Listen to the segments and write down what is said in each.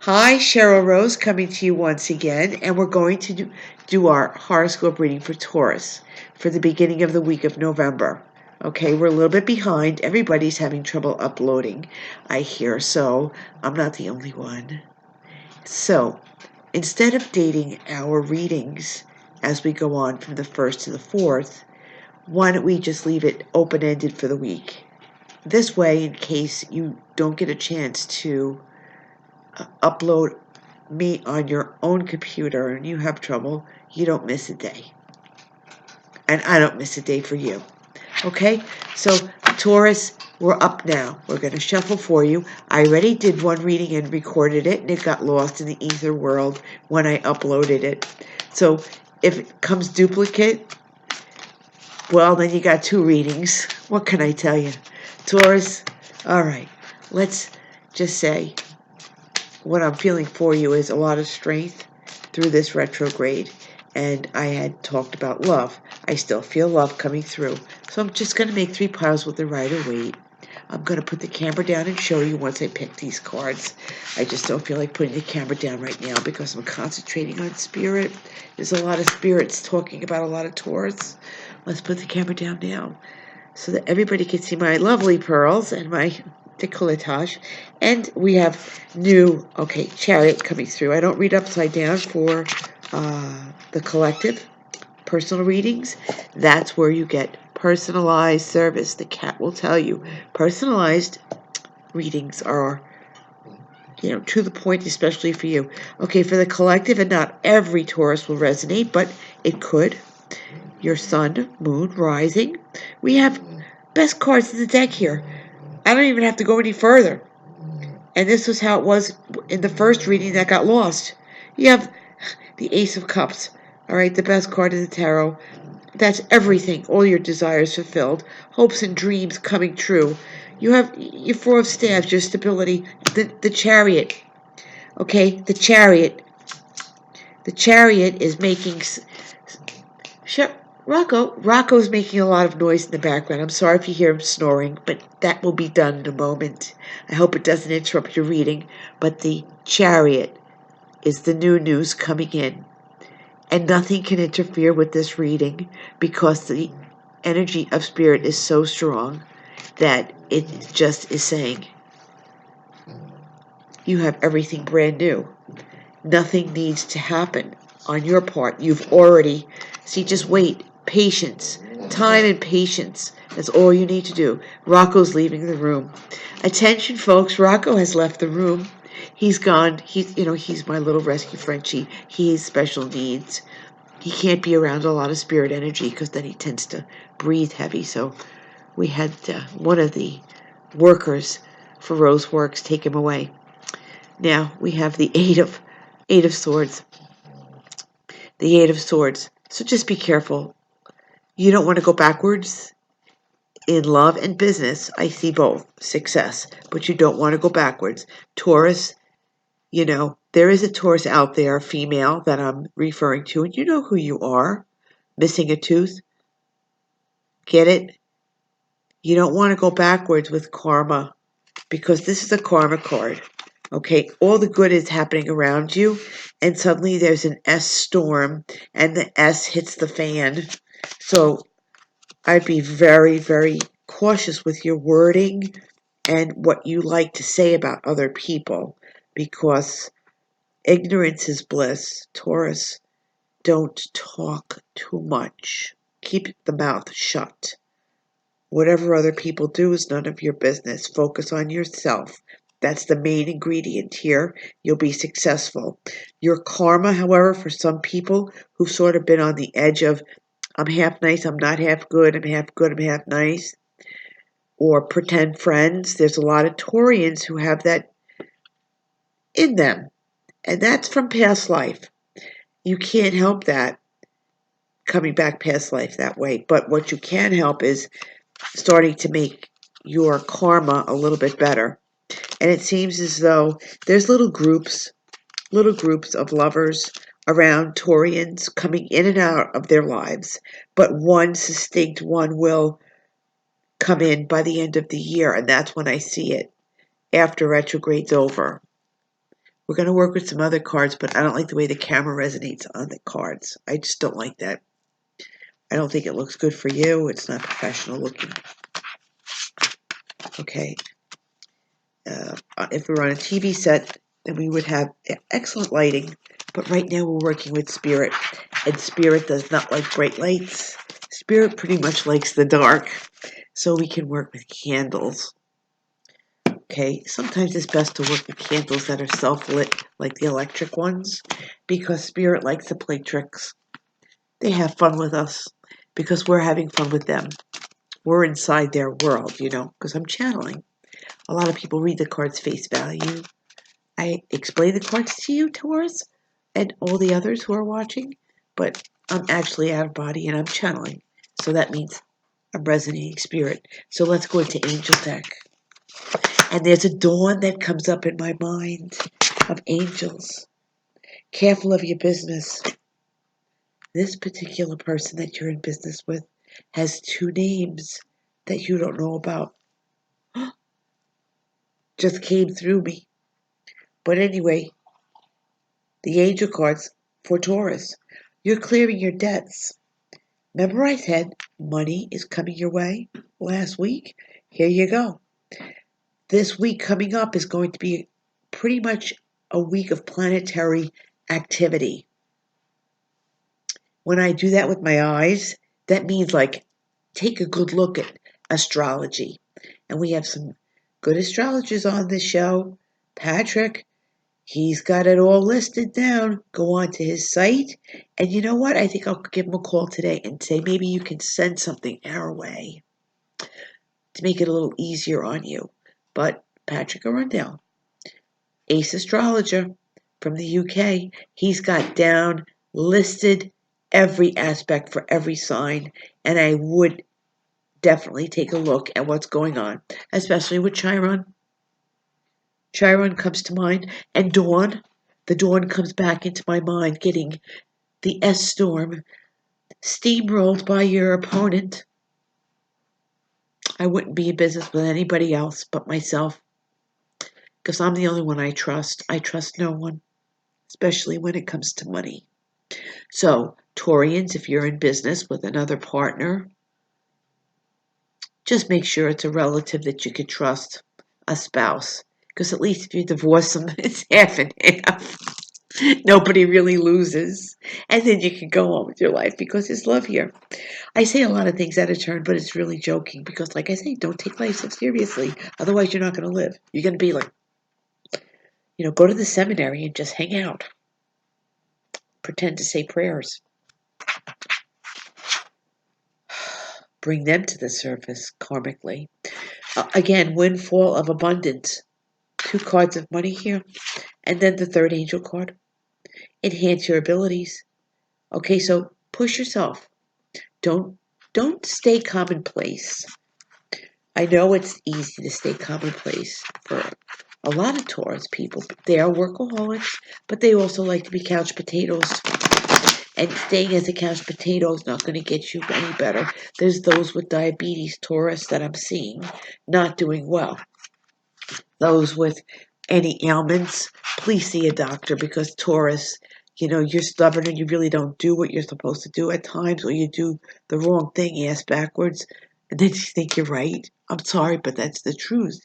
Hi, Cheryl Rose coming to you once again, and we're going to do our horoscope reading for Taurus for the beginning of the week of November. Okay, we're a little bit behind. Everybody's having trouble uploading, I hear, so I'm not the only one. So, instead of dating our readings as we go on from the 1st to the 4th, why don't we just leave it open-ended for the week? This way, in case you don't get a chance to upload me on your own computer and you have trouble, you don't miss a day. And I don't miss a day for you. Okay? So, Taurus, we're up now. We're going to shuffle for you. I already did one reading and recorded it, and it got lost in the ether world when I uploaded it. So, if it comes duplicate, well, then you got two readings. What can I tell you? Taurus, all right, let's just say what I'm feeling for you is a lot of strength through this retrograde. And I had talked about love. I still feel love coming through. So I'm just going to make 3 piles with the Rider-Waite. I'm going to put the camera down and show you once I pick these cards. I just don't feel like putting the camera down right now because I'm concentrating on spirit. There's a lot of spirits talking about a lot of Taurus. Let's put the camera down now so that everybody can see my lovely pearls and my decolletage. And we have new, Chariot coming through. I don't read upside down for the collective personal readings. That's where you get personalized service. The cat will tell you. Personalized readings are, to the point, especially for you. Okay, for the collective, and not every Taurus will resonate, but it could. Your sun, moon, rising. We have best cards in the deck here. I don't even have to go any further. And this was how it was in the first reading that got lost. You have the Ace of Cups. All right, the best card in the tarot. That's everything. All your desires fulfilled. Hopes and dreams coming true. You have your Four of Staves, your stability. The Chariot. Okay, the Chariot. The Chariot is making... Rocco's making a lot of noise in the background. I'm sorry if you hear him snoring, but that will be done in a moment. I hope it doesn't interrupt your reading. But the Chariot is the new news coming in. And nothing can interfere with this reading because the energy of spirit is so strong that it just is saying, you have everything brand new. Nothing needs to happen on your part. You've already, just wait. Patience. Time and patience. That's all you need to do. Rocco's leaving the room. Attention, folks. Rocco has left the room. He's gone. He's my little rescue Frenchie. He has special needs. He can't be around a lot of spirit energy because then he tends to breathe heavy. So we had one of the workers for Rose Works take him away. Now we have the Eight of Swords. The Eight of Swords. So just be careful. You don't want to go backwards in love and business. I see both success, but you don't want to go backwards. Taurus, there is a Taurus out there, female, that I'm referring to, and you know who you are. Missing a tooth. Get it? You don't want to go backwards with karma because this is a karma card. Okay, all the good is happening around you, and suddenly there's an S storm, and the S hits the fan. So I'd be very, very cautious with your wording and what you like to say about other people because ignorance is bliss. Taurus, don't talk too much. Keep the mouth shut. Whatever other people do is none of your business. Focus on yourself. That's the main ingredient here. You'll be successful. Your karma, however, for some people who've sort of been on the edge of, I'm half nice, I'm not half good, I'm half good, I'm half nice, or pretend friends. There's a lot of Taurians who have that in them. And that's from past life. You can't help that coming back past life that way. But what you can help is starting to make your karma a little bit better. And it seems as though there's little groups of lovers around Taurians coming in and out of their lives. But one distinct one will come in by the end of the year, and that's when I see it, after retrograde's over. We're going to work with some other cards, but I don't like the way the camera resonates on the cards. I just don't like that. I don't think it looks good for you. It's not professional looking. Okay. If we were on a TV set, then we would have excellent lighting. But right now we're working with Spirit, and Spirit does not like bright lights. Spirit pretty much likes the dark, so we can work with candles. Okay, sometimes it's best to work with candles that are self-lit, like the electric ones, because Spirit likes to play tricks. They have fun with us, because we're having fun with them. We're inside their world, because I'm channeling. A lot of people read the cards face value. I explain the cards to you, Taurus, and all the others who are watching, but I'm actually out of body and I'm channeling. So that means I'm resonating spirit. So let's go into Angel deck. And there's a dawn that comes up in my mind of angels. Careful of your business. This particular person that you're in business with has 2 names that you don't know about. Just came through me. But anyway, the angel cards for Taurus. You're clearing your debts. Remember I said money is coming your way last week? Here you go. This week coming up is going to be pretty much a week of planetary activity. When I do that with my eyes, that means like take a good look at astrology. And we have some good astrologers on this show. Patrick, he's got it all listed down. Go on to his site. And you know what? I think I'll give him a call today and say maybe you can send something our way to make it a little easier on you. But Patrick Arundel, ace astrologer from the UK, he's got down listed every aspect for every sign. And I would definitely take a look at what's going on, especially with Chiron. Chiron comes to mind, and Dawn. The Dawn comes back into my mind, getting the S storm steamrolled by your opponent. I wouldn't be in business with anybody else but myself, because I'm the only one I trust. I trust no one, especially when it comes to money. So, Taurians, if you're in business with another partner, just make sure it's a relative that you could trust, a spouse. Because at least if you divorce them, it's half and half. Nobody really loses. And then you can go on with your life because there's love here. I say a lot of things out of turn, but it's really joking because, like I say, don't take life so seriously. Otherwise, you're not going to live. You're going to be like, go to the seminary and just hang out. Pretend to say prayers. Bring them to the surface karmically. Again, windfall of abundance. 2 cards of money here. And then the 3rd angel card. Enhance your abilities. Okay, so push yourself. Don't stay commonplace. I know it's easy to stay commonplace for a lot of Taurus people. They are workaholics, but they also like to be couch potatoes. And staying as a couch potato is not going to get you any better. There's those with diabetes, Taurus, that I'm seeing not doing well. Those with any ailments, please see a doctor because Taurus, you're stubborn and you really don't do what you're supposed to do at times, or you do the wrong thing ass backwards, and then you think you're right. I'm sorry, but that's the truth.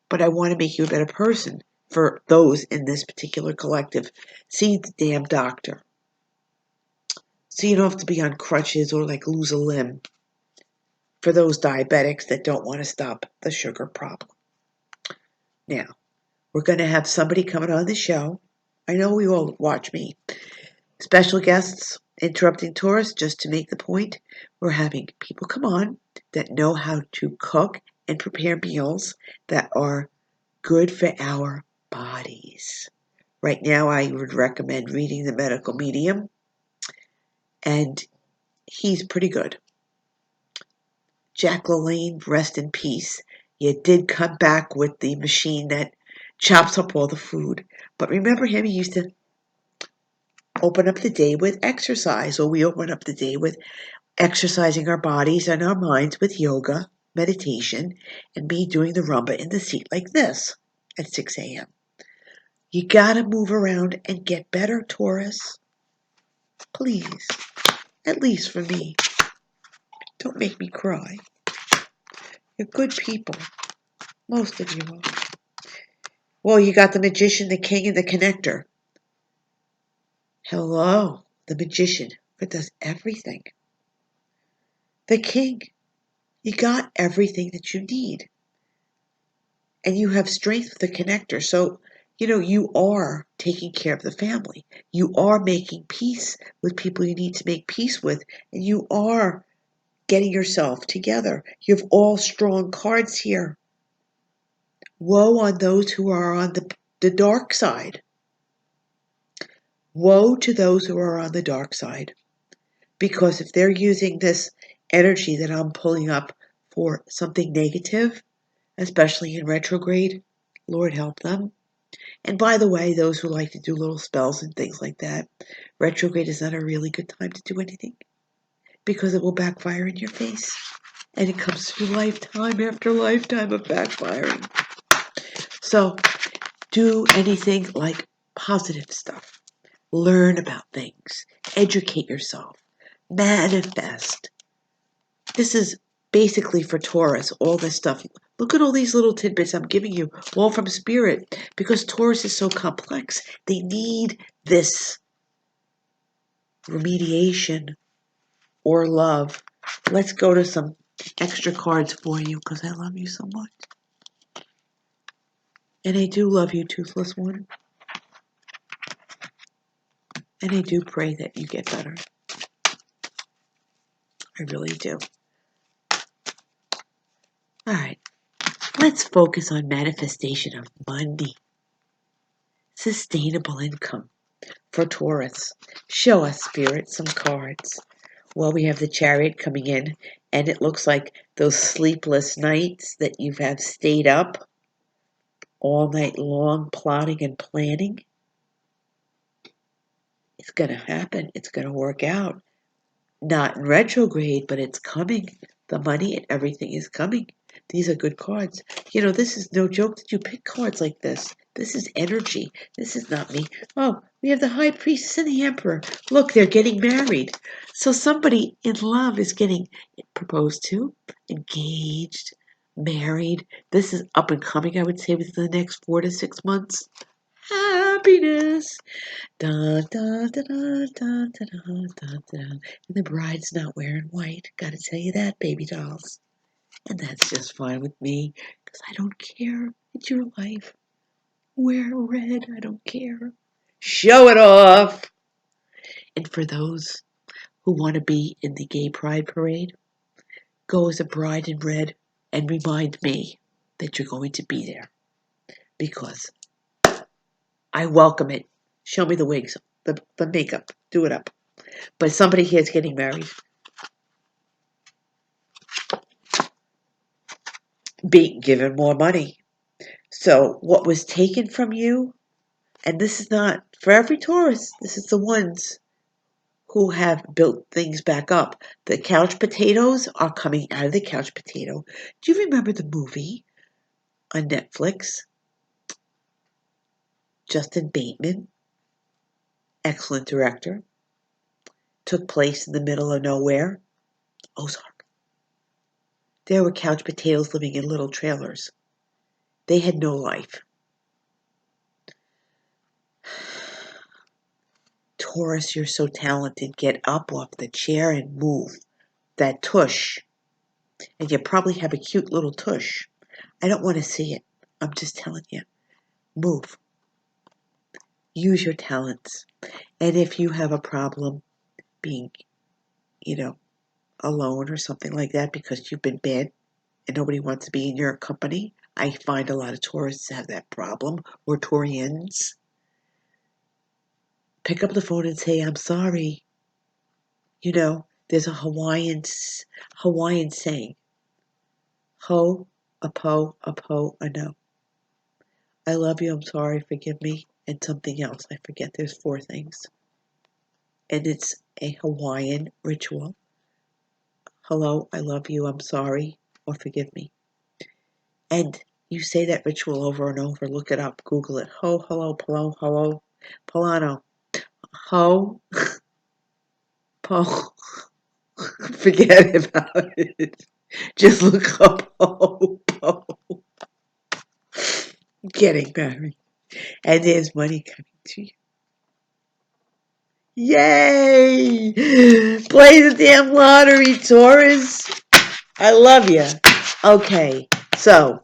But I want to make you a better person for those in this particular collective. See the damn doctor. So you don't have to be on crutches or like lose a limb for those diabetics that don't want to stop the sugar problem. Now, we're going to have somebody coming on the show. I know we all watch me. Special guests, interrupting Taurus, just to make the point. We're having people come on that know how to cook and prepare meals that are good for our bodies. Right now, I would recommend reading The Medical Medium, and he's pretty good. Jack LaLanne, rest in peace. You did come back with the machine that chops up all the food. But remember him, he used to open up the day with exercise, or we open up the day with exercising our bodies and our minds with yoga, meditation, and me doing the rumba in the seat like this at 6 a.m. You gotta move around and get better, Taurus. Please. At least for me. Don't make me cry. You're good people. Most of you are. Well, you got the magician, the king, and the connector. Hello, the magician, that does everything. The king, you got everything that you need. And you have strength with the connector. So, you are taking care of the family. You are making peace with people you need to make peace with. And you are getting yourself together. You have all strong cards here. Woe on those who are on the dark side. Woe to those who are on the dark side. Because if they're using this energy that I'm pulling up for something negative, especially in retrograde, Lord help them. And by the way, those who like to do little spells and things like that, retrograde is not a really good time to do anything because it will backfire in your face. And it comes through lifetime after lifetime of backfiring. So do anything like positive stuff. Learn about things. Educate yourself. Manifest. This is basically for Taurus, all this stuff. Look at all these little tidbits I'm giving you, all from Spirit, because Taurus is so complex. They need this remediation or love. Let's go to some extra cards for you because I love you so much. And I do love you, Toothless One. And I do pray that you get better. I really do. All right. Let's focus on manifestation of money. Sustainable income for Taurus. Show us, Spirit, some cards. Well, we have the Chariot coming in, and it looks like those sleepless nights that you have stayed up all night long plotting and planning. It's going to happen. It's going to work out. Not in retrograde, but it's coming. The money and everything is coming. These are good cards. This is no joke that you pick cards like this. This is energy. This is not me. Oh, we have the High Priestess and the Emperor. Look, they're getting married. So somebody in love is getting proposed to, engaged, married. This is up and coming, I would say, within the next 4 to 6 months. Happiness. Da, da, da, da, da, da, da, da, da. And the bride's not wearing white. Gotta tell you that, baby dolls. And that's just fine with me, because I don't care. It's your life. Wear red, I don't care. Show it off! And for those who want to be in the gay pride parade, go as a bride in red and remind me that you're going to be there. Because I welcome it. Show me the wigs, the makeup. Do it up. But somebody here is getting married. Being given more money. So what was taken from you, and this is not for every Taurus, this is the ones who have built things back up. The couch potatoes are coming out of the couch potato. Do you remember the movie on Netflix? Justin Bateman, excellent director, took place in the middle of nowhere, Ozark. There were couch potatoes living in little trailers. They had no life. Taurus, you're so talented. Get up off the chair and move. That tush. And you probably have a cute little tush. I don't want to see it. I'm just telling you. Move. Use your talents. And if you have a problem being, alone or something like that because you've been bad and nobody wants to be in your company, I find a lot of tourists have that problem, or Taurians. Pick up the phone and say, I'm sorry. There's a Hawaiian saying, ho, a po, a no. I love you, I'm sorry, forgive me, and something else. I forget, there's 4 things. And it's a Hawaiian ritual. Hello, I love you, I'm sorry, or forgive me. And You say that ritual over and over. Look it up. Google it. Ho, hello, polo, hello, Polano. Ho, po. Forget about it. Just look up ho, po. Getting married. And there's money coming to you. Yay! Play the damn lottery, Taurus. I love you. Okay, so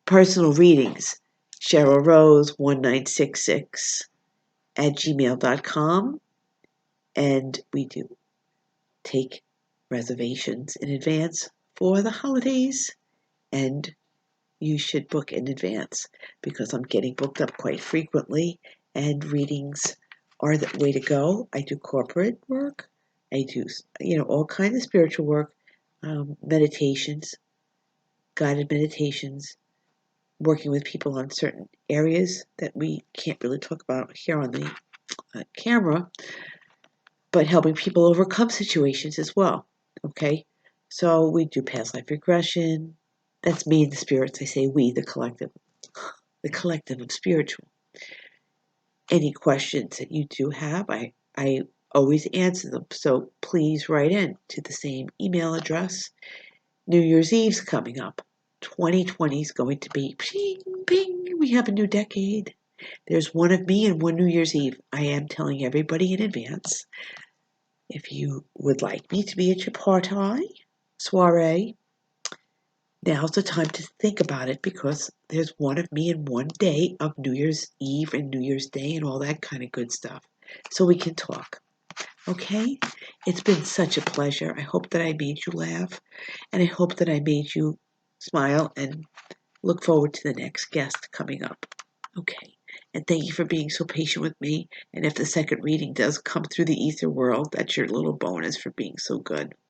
personal readings. Cheryl Rose 1966 at gmail.com. And we do take reservations in advance for the holidays. And you should book in advance because I'm getting booked up quite frequently and readings are the way to go. I do corporate work. I do, all kinds of spiritual work, meditations, guided meditations, working with people on certain areas that we can't really talk about here on the camera, but helping people overcome situations as well. Okay? So we do past life regression. That's me and the spirits. I say we, the collective of spiritual. Any questions that you do have, I always answer them. So please write in to the same email address. New Year's Eve's coming up. 2020 is going to be ping, ping. We have a new decade. There's one of me and one New Year's Eve. I am telling everybody in advance. If you would like me to be at your party, soiree, now's the time to think about it because there's one of me in one day of New Year's Eve and New Year's Day and all that kind of good stuff. So we can talk. Okay? It's been such a pleasure. I hope that I made you laugh and I hope that I made you smile and look forward to the next guest coming up. Okay. And thank you for being so patient with me. And if the second reading does come through the ether world, that's your little bonus for being so good.